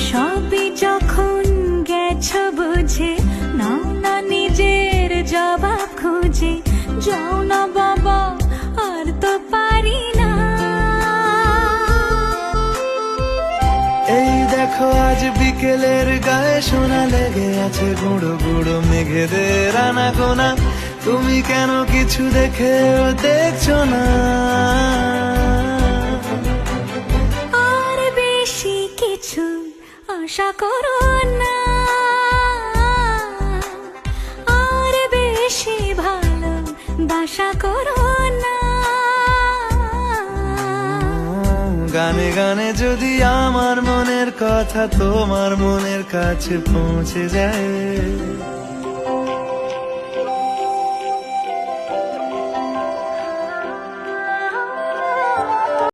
সবই যখন গেছো বুঝে, নাও না নিজের জবাব খুঁজে। যাও না বাবা, আর তো পারি না। এই দেখো আজ বিকেলের গায়ে সোনা লেগে আছে, গুঁড়ো গুঁড়ো মেঘেদের আনাগোনা। তুমি কেন কিছু দেখেও দেখছো না? আর বেশি কিছু আশা করো না, আর বেশি ভালো বাসা করো না। গানে গানে যদি আমার মনের কথা তোমার মনের কাছে পৌঁছে যায়,